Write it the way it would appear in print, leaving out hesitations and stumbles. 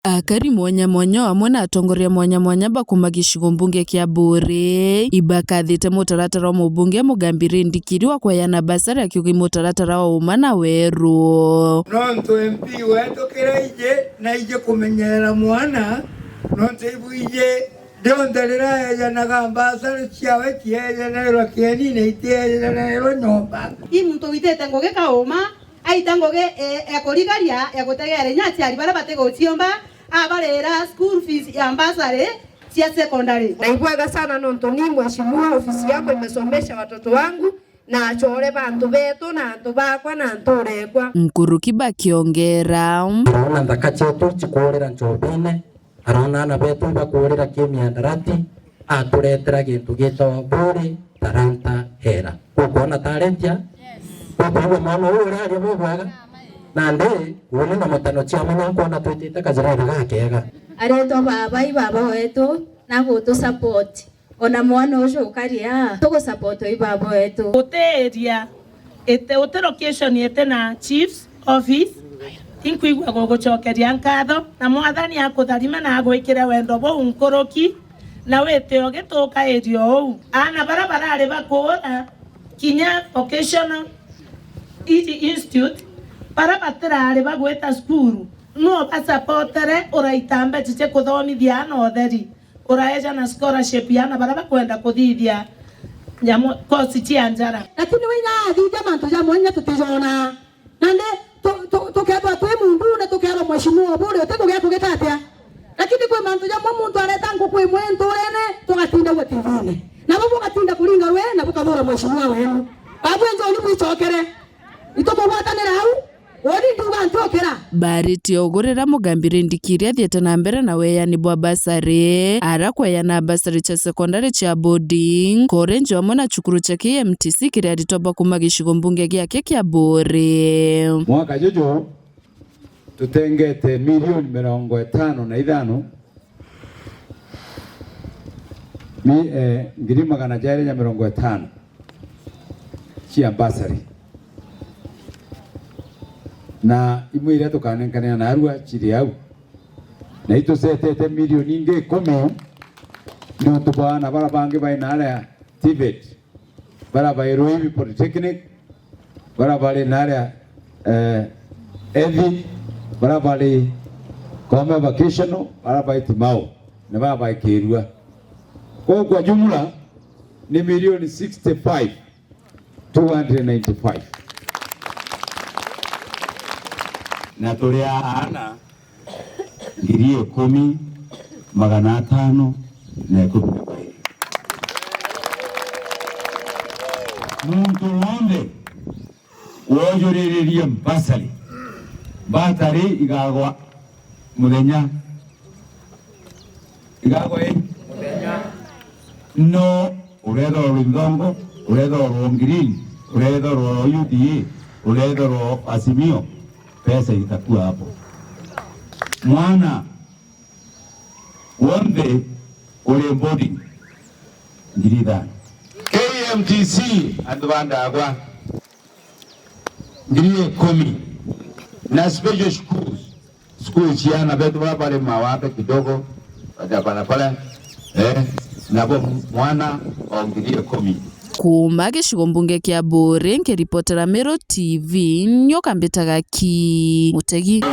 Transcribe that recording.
Akari mwanya amwe na atongoria mwanya bakuma gicigo mbunge kia Buri ibakathite mutaratara wa mubunge Mugambire Ndikiri wa kwayana basari akiuga mutaratara wa uma na weru nonto MP wetu kiraije na ije kumenyera mwana nonto ibuije ndonderera ya nagamba basari ciawe kieye na ro kieni ne ite na ro nyomba imuntu witete ngoge kauma aitangoge ekorigaria egotegere nyati ari bara batego ciomba abarera school fees ya basari cia secondary. Naibwaga sana nonto ni mheshimiwa, ofisi yako imesomesha watoto wangu na achore bantu betu na antu bakwa na antorekwa. Nkuruki bakiongera arona ndaka chetu chikorera nchobene arona ana betu bakorera kemiandarati aturetera gintu gitwa Buri Talanta Hera ukona talentia kwa mwana ura ari mubwaga nande wone na matano chiama na kona twitite kazira gakega areto baba wetu na gutu support ona mwana ucio ukaria tugo support baba wetu uteria ete location ete na chiefs office inkuigwa gugucokeria nkatho na mwathani akutharima na agwikira wendo bo unkoroki na wete ogituka erio u ana barabara ari bakura kinya vocational institute barabatira ari bagweta skuru no pasaportere uraitambe chiche kuthomithia na otheri uraeja na scholarship yana baraba kwenda kuthithia nyamo kosi cia njara Lakini wina thithia mantu ja mwanya tutijona nande tukeba twe mundu na tukero mheshimiwa Buri utego kugetatia lakini kwe mantu ja muntu areta ngukwe mwentu rene tugatinda gutithine na babo gatinda kulinga we na bukabora mheshimiwa wenu babu enjo ni mwichokere itokogwatanira hau Bariti ogorera Mugambire Ndikiri athiete na mbere na weyani bwa basari ara kweyana basari cha secondary cha boarding korenjo amwe na chukuru cha KMTC kiria aritoba kuma gicigo mbunge giake kia Buri mwaka jojo tutengete milioni 55 ngiri magana jairi ya 50 cia basari na imwe iria tukanenkanira na arua chiri au na ito setete milioni inge 10 ndio tubana bara bangi baina ala TVET bara Bairoibi Polytechnic bara bale narea evi bara bale kome vocational bara bai Timau na bara bai Kirua kwa jumla ni milioni 65,295 na tulia ana ngiri 10,500 na 12 muntu wonde wojoreririe basari batari igagwa muthenya muthenya no uretho rwindongo uretho rwongirini uretho rwa UDA uretho rwa Azimio pesa itakuwa hapo mwana wonde ule boarding ngirida KMTC andwanda agwa ngiri 10 na special schools chiana betu pale mawape kidogo pale nabo mwana ngiri 10 kuma gicigo mbunge kia Buri nkiripotera Mero TV nyoka mbitaga ki Mutegi